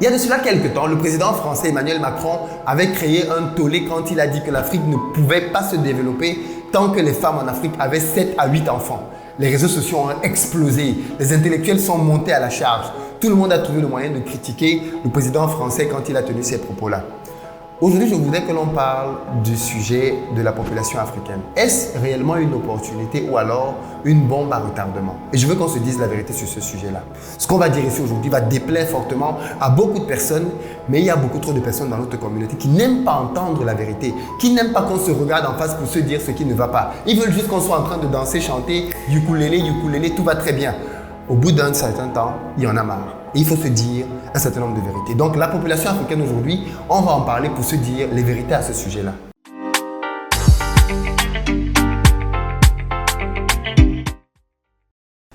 Il y a de cela quelques temps, le président français Emmanuel Macron avait créé un tollé quand il a dit que l'Afrique ne pouvait pas se développer tant que les femmes en Afrique avaient 7 à 8 enfants. Les réseaux sociaux ont explosé, les intellectuels sont montés à la charge. Tout le monde a trouvé le moyen de critiquer le président français quand il a tenu ces propos-là. Aujourd'hui, je voudrais que l'on parle du sujet de la population africaine. Est-ce réellement une opportunité ou alors une bombe à retardement? Et je veux qu'on se dise la vérité sur ce sujet-là. Ce qu'on va dire ici aujourd'hui va déplaire fortement à beaucoup de personnes, mais il y a beaucoup trop de personnes dans notre communauté qui n'aiment pas entendre la vérité, qui n'aiment pas qu'on se regarde en face pour se dire ce qui ne va pas. Ils veulent juste qu'on soit en train de danser, chanter, ukulélé, ukulélé, tout va très bien. Au bout d'un certain temps, il y en a marre. Et il faut se dire un certain nombre de vérités. Donc la population africaine aujourd'hui, on va en parler pour se dire les vérités à ce sujet-là.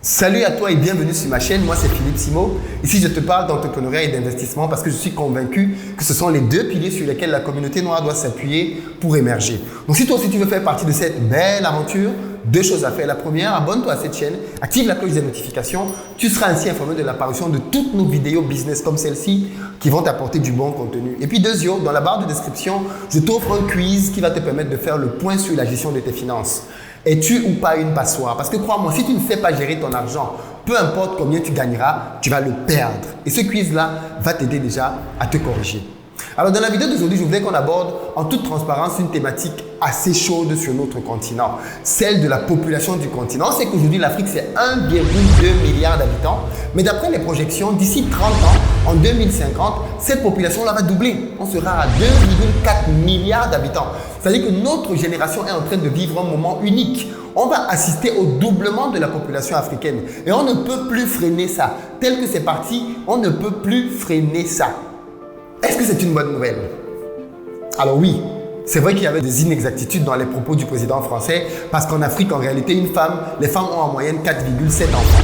Salut à toi et bienvenue sur ma chaîne, moi c'est Philippe Simo. Ici je te parle d'entrepreneuriat et d'investissement parce que je suis convaincu que ce sont les deux piliers sur lesquels la communauté noire doit s'appuyer pour émerger. Donc si toi aussi tu veux faire partie de cette belle aventure, deux choses à faire. La première, abonne-toi à cette chaîne, active la cloche des notifications. Tu seras ainsi informé de l'apparition de toutes nos vidéos business comme celle-ci qui vont t'apporter du bon contenu. Et puis deuxième, dans la barre de description, je t'offre un quiz qui va te permettre de faire le point sur la gestion de tes finances. Es-tu ou pas une passoire? Parce que crois-moi, si tu ne sais pas gérer ton argent, peu importe combien tu gagneras, tu vas le perdre. Et ce quiz-là va t'aider déjà à te corriger. Alors dans la vidéo d'aujourd'hui, je voudrais qu'on aborde en toute transparence une thématique assez chaude sur notre continent, celle de la population du continent. On sait qu'aujourd'hui l'Afrique c'est 1,2 milliard d'habitants, mais d'après les projections, d'ici 30 ans, en 2050, cette population-là va doubler. On sera à 2,4 milliards d'habitants. C'est-à-dire que notre génération est en train de vivre un moment unique. On va assister au doublement de la population africaine et on ne peut plus freiner ça. Tel que c'est parti, on ne peut plus freiner ça. Est-ce que c'est une bonne nouvelle? Alors oui, c'est vrai qu'il y avait des inexactitudes dans les propos du président français parce qu'en Afrique, en réalité, les femmes ont en moyenne 4,7 enfants.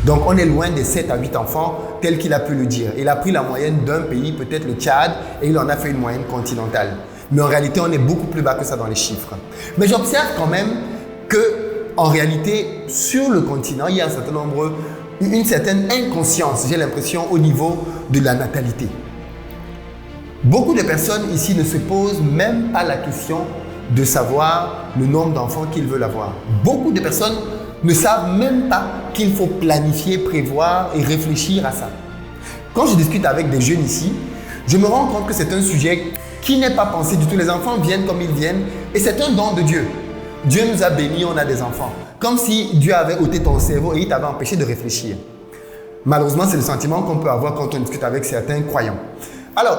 Donc on est loin des 7 à 8 enfants tel qu'il a pu le dire. Il a pris la moyenne d'un pays, peut-être le Tchad, et il en a fait une moyenne continentale. Mais en réalité, on est beaucoup plus bas que ça dans les chiffres. Mais j'observe quand même que, en réalité, sur le continent, il y a une certaine inconscience, j'ai l'impression, au niveau de la natalité. Beaucoup de personnes ici ne se posent même pas la question de savoir le nombre d'enfants qu'ils veulent avoir. Beaucoup de personnes ne savent même pas qu'il faut planifier, prévoir et réfléchir à ça. Quand je discute avec des jeunes ici, je me rends compte que c'est un sujet qui n'est pas pensé du tout. Les enfants viennent comme ils viennent et c'est un don de Dieu. Dieu nous a bénis, on a des enfants. Comme si Dieu avait ôté ton cerveau et il t'avait empêché de réfléchir. Malheureusement, c'est le sentiment qu'on peut avoir quand on discute avec certains croyants. Alors,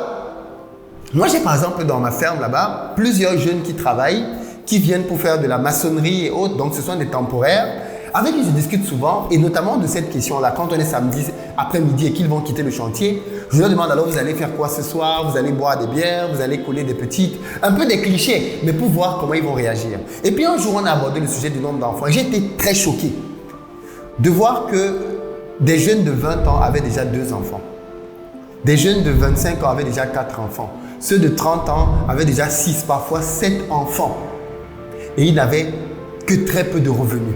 moi, j'ai par exemple dans ma ferme là-bas, plusieurs jeunes qui travaillent, qui viennent pour faire de la maçonnerie et autres, donc ce sont des temporaires, avec qui je discute souvent, et notamment de cette question-là. Quand on est samedi après-midi et qu'ils vont quitter le chantier, je leur demande alors vous allez faire quoi ce soir? Vous allez boire des bières, vous allez coller des petites, un peu des clichés, mais pour voir comment ils vont réagir. Et puis un jour, on a abordé le sujet du nombre d'enfants. J'ai été très choqué de voir que des jeunes de 20 ans avaient déjà 2 enfants. Des jeunes de 25 ans avaient déjà 4 enfants. Ceux de 30 ans avaient déjà 6, parfois 7 enfants. Et ils n'avaient que très peu de revenus.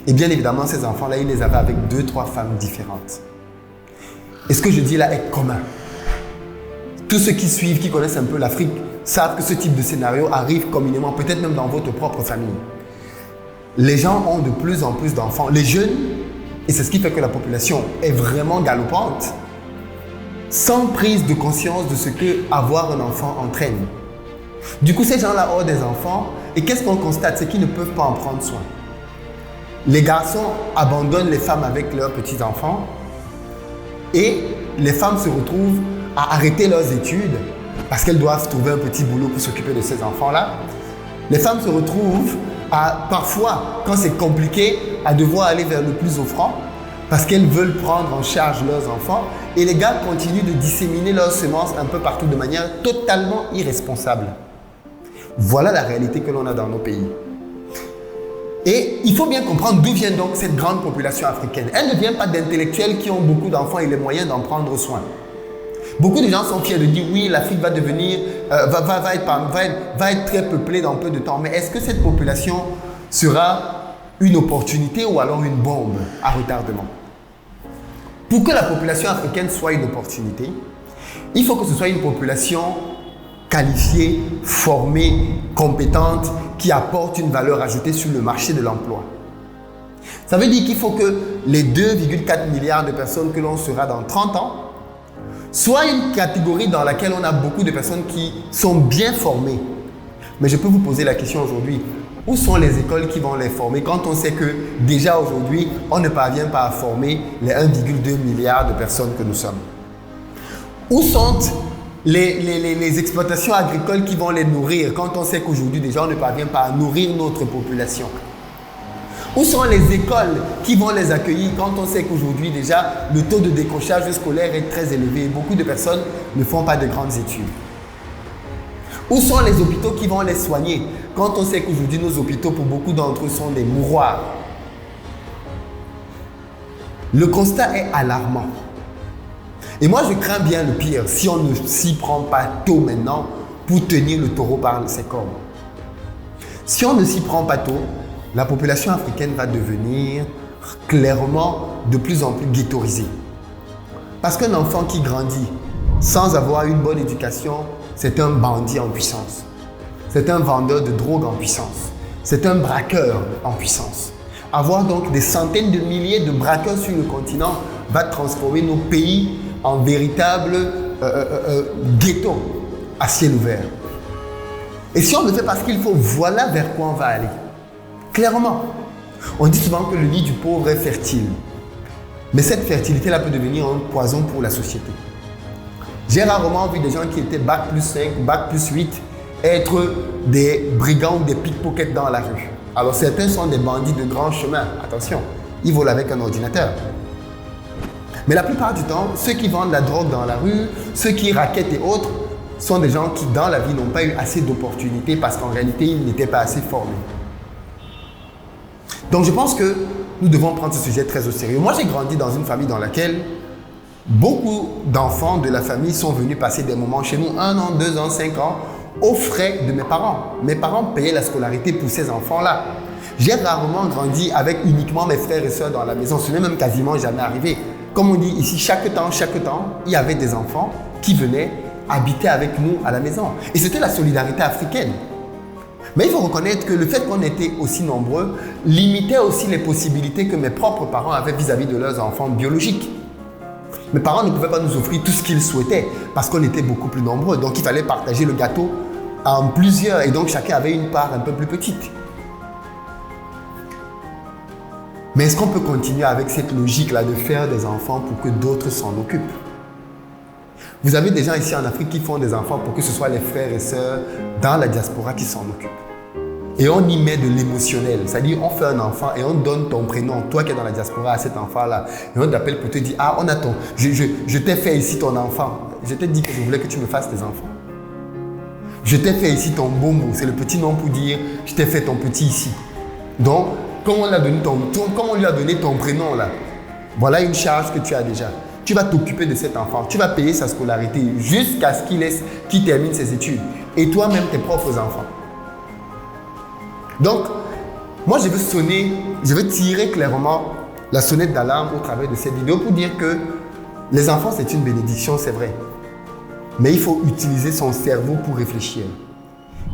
Et bien évidemment, ces enfants-là, ils les avaient avec 2-3 femmes différentes. Et ce que je dis là est commun. Tous ceux qui suivent, qui connaissent un peu l'Afrique, savent que ce type de scénario arrive communément, peut-être même dans votre propre famille. Les gens ont de plus en plus d'enfants. Les jeunes, et c'est ce qui fait que la population est vraiment galopante, sans prise de conscience de ce que avoir un enfant entraîne. Du coup, ces gens-là ont des enfants et qu'est-ce qu'on constate? C'est qu'ils ne peuvent pas en prendre soin. Les garçons abandonnent les femmes avec leurs petits-enfants et les femmes se retrouvent à arrêter leurs études parce qu'elles doivent trouver un petit boulot pour s'occuper de ces enfants-là. Les femmes se retrouvent à, parfois, quand c'est compliqué, à devoir aller vers le plus offrant parce qu'elles veulent prendre en charge leurs enfants et les gars continuent de disséminer leurs semences un peu partout de manière totalement irresponsable. Voilà la réalité que l'on a dans nos pays. Et il faut bien comprendre d'où vient donc cette grande population africaine. Elle ne vient pas d'intellectuels qui ont beaucoup d'enfants et les moyens d'en prendre soin. Beaucoup de gens sont fiers de dire oui, l'Afrique va devenir, va être très peuplée dans peu de temps. Mais est-ce que cette population sera une opportunité ou alors une bombe à retardement? Pour que la population africaine soit une opportunité, il faut que ce soit une population qualifiée, formée, compétente, qui apporte une valeur ajoutée sur le marché de l'emploi. Ça veut dire qu'il faut que les 2,4 milliards de personnes que l'on sera dans 30 ans soient une catégorie dans laquelle on a beaucoup de personnes qui sont bien formées. Mais je peux vous poser la question aujourd'hui, où sont les écoles qui vont les former quand on sait que déjà aujourd'hui, on ne parvient pas à former les 1,2 milliards de personnes que nous sommes? Où sont les exploitations agricoles qui vont les nourrir quand on sait qu'aujourd'hui déjà on ne parvient pas à nourrir notre population? Où sont les écoles qui vont les accueillir quand on sait qu'aujourd'hui déjà le taux de décrochage scolaire est très élevé et beaucoup de personnes ne font pas de grandes études? Où sont les hôpitaux qui vont les soigner quand on sait qu'aujourd'hui nos hôpitaux pour beaucoup d'entre eux sont des mouroirs? Le constat est alarmant. Et moi je crains bien le pire si on ne s'y prend pas tôt maintenant pour tenir le taureau par ses cornes. Si on ne s'y prend pas tôt, la population africaine va devenir clairement de plus en plus ghettoisée. Parce qu'un enfant qui grandit sans avoir une bonne éducation, c'est un bandit en puissance. C'est un vendeur de drogue en puissance. C'est un braqueur en puissance. Avoir donc des centaines de milliers de braqueurs sur le continent va transformer nos pays en véritables ghettos à ciel ouvert. Et si on le fait parce qu'il faut, voilà vers quoi on va aller. Clairement, on dit souvent que le lit du pauvre est fertile. Mais cette fertilité-là peut devenir un poison pour la société. J'ai rarement vu des gens qui étaient bac plus 5, bac plus 8 être des brigands ou des pickpockets dans la rue. Alors certains sont des bandits de grand chemin. Attention, ils volent avec un ordinateur. Mais la plupart du temps, ceux qui vendent la drogue dans la rue, ceux qui raquettent et autres, sont des gens qui dans la vie n'ont pas eu assez d'opportunités parce qu'en réalité, ils n'étaient pas assez formés. Donc je pense que nous devons prendre ce sujet très au sérieux. Moi, j'ai grandi dans une famille dans laquelle beaucoup d'enfants de la famille sont venus passer des moments chez nous, 1 an, 2 ans, 5 ans, aux frais de mes parents. Mes parents payaient la scolarité pour ces enfants-là. J'ai rarement grandi avec uniquement mes frères et sœurs dans la maison. Ce n'est même quasiment jamais arrivé. Comme on dit ici, chaque temps, il y avait des enfants qui venaient habiter avec nous à la maison. Et c'était la solidarité africaine. Mais il faut reconnaître que le fait qu'on était aussi nombreux limitait aussi les possibilités que mes propres parents avaient vis-à-vis de leurs enfants biologiques. Mes parents ne pouvaient pas nous offrir tout ce qu'ils souhaitaient parce qu'on était beaucoup plus nombreux. Donc il fallait partager le gâteau en plusieurs et donc chacun avait une part un peu plus petite. Mais est-ce qu'on peut continuer avec cette logique-là de faire des enfants pour que d'autres s'en occupent? Vous avez des gens ici en Afrique qui font des enfants pour que ce soit les frères et sœurs dans la diaspora qui s'en occupent. Et on y met de l'émotionnel. C'est-à-dire, on fait un enfant et on donne ton prénom, toi qui es dans la diaspora, à cet enfant-là. Et on t'appelle pour te dire, ah, on a ton... Je t'ai fait ici ton enfant. Je t'ai dit que je voulais que tu me fasses tes enfants. Je t'ai fait ici ton bombo. C'est le petit nom pour dire, je t'ai fait ton petit ici. Donc, comme on lui a donné ton prénom là, voilà une charge que tu as déjà. Tu vas t'occuper de cet enfant. Tu vas payer sa scolarité jusqu'à ce qu'il termine ses études. Et toi-même, tes propres enfants. Donc, moi, je veux tirer clairement la sonnette d'alarme au travers de cette vidéo pour dire que les enfants, c'est une bénédiction, c'est vrai. Mais il faut utiliser son cerveau pour réfléchir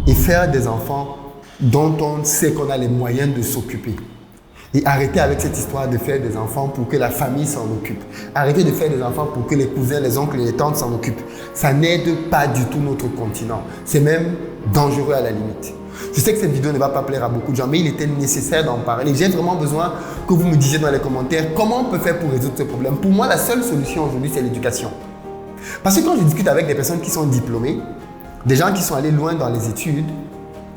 et faire des enfants dont on sait qu'on a les moyens de s'occuper. Et arrêter avec cette histoire de faire des enfants pour que la famille s'en occupe. Arrêter de faire des enfants pour que les cousins, les oncles et les tantes s'en occupent. Ça n'aide pas du tout notre continent. C'est même dangereux à la limite. Je sais que cette vidéo ne va pas plaire à beaucoup de gens, mais il était nécessaire d'en parler. J'ai vraiment besoin que vous me disiez dans les commentaires comment on peut faire pour résoudre ce problème. Pour moi, la seule solution aujourd'hui, c'est l'éducation. Parce que quand je discute avec des personnes qui sont diplômées, des gens qui sont allés loin dans les études,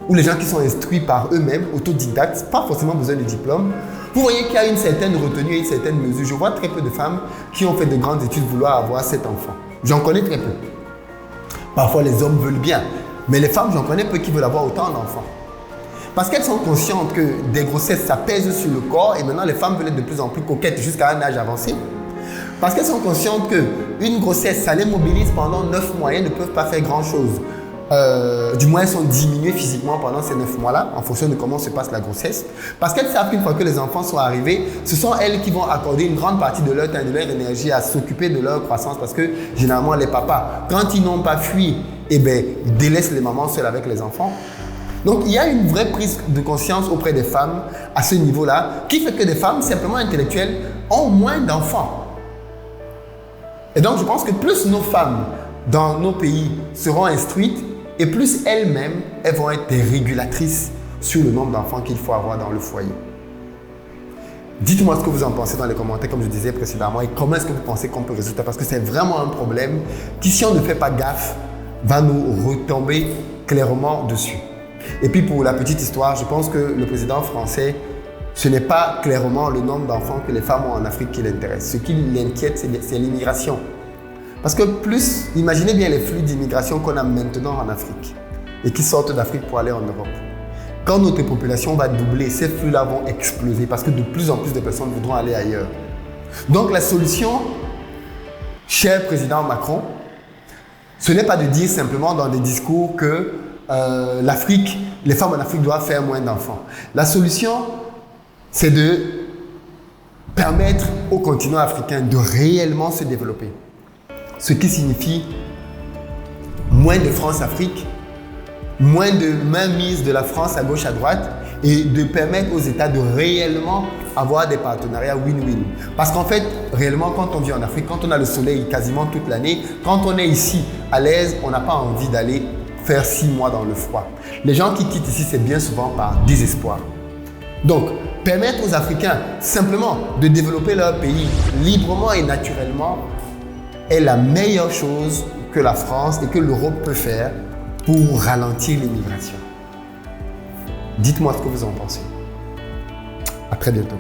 ou les gens qui sont instruits par eux-mêmes, autodidactes, pas forcément besoin de diplôme, vous voyez qu'il y a une certaine retenue et une certaine mesure. Je vois très peu de femmes qui ont fait de grandes études vouloir avoir 7 enfants. J'en connais très peu. Parfois, les hommes veulent bien, mais les femmes, j'en connais peu qui veulent avoir autant d'enfants. Parce qu'elles sont conscientes que des grossesses, ça pèse sur le corps et maintenant, les femmes veulent être de plus en plus coquettes jusqu'à un âge avancé. Parce qu'elles sont conscientes qu'une grossesse, ça les mobilise pendant 9 mois et elles ne peuvent pas faire grand-chose. du moins sont diminuées physiquement pendant ces 9 mois-là, en fonction de comment se passe la grossesse. Parce qu'elles savent qu'une fois que les enfants sont arrivés, ce sont elles qui vont accorder une grande partie de leur temps et de leur énergie à s'occuper de leur croissance. Parce que généralement, les papas, quand ils n'ont pas fui, eh bien, ils délaissent les mamans seules avec les enfants. Donc, il y a une vraie prise de conscience auprès des femmes à ce niveau-là, qui fait que des femmes simplement intellectuelles ont moins d'enfants. Et donc, je pense que plus nos femmes dans nos pays seront instruites, et plus elles-mêmes, elles vont être des régulatrices sur le nombre d'enfants qu'il faut avoir dans le foyer. Dites-moi ce que vous en pensez dans les commentaires, comme je disais précédemment, et comment est-ce que vous pensez qu'on peut résoudre ça, parce que c'est vraiment un problème qui, si on ne fait pas gaffe, va nous retomber clairement dessus. Et puis pour la petite histoire, je pense que le président français, ce n'est pas clairement le nombre d'enfants que les femmes ont en Afrique qui l'intéresse. Ce qui l'inquiète, c'est l'immigration. Parce que plus, imaginez bien les flux d'immigration qu'on a maintenant en Afrique et qui sortent d'Afrique pour aller en Europe. Quand notre population va doubler, ces flux-là vont exploser parce que de plus en plus de personnes voudront aller ailleurs. Donc la solution, cher président Macron, ce n'est pas de dire simplement dans des discours que les femmes en Afrique doivent faire moins d'enfants. La solution, c'est de permettre au continent africain de réellement se développer. Ce qui signifie moins de France-Afrique, moins de mainmise de la France à gauche, à droite, et de permettre aux États de réellement avoir des partenariats win-win. Parce qu'en fait, réellement, quand on vit en Afrique, quand on a le soleil quasiment toute l'année, quand on est ici à l'aise, on n'a pas envie d'aller faire 6 mois dans le froid. Les gens qui quittent ici, c'est bien souvent par désespoir. Donc, permettre aux Africains simplement de développer leur pays librement et naturellement est la meilleure chose que la France et que l'Europe peut faire pour ralentir l'immigration. Dites-moi ce que vous en pensez. À très bientôt.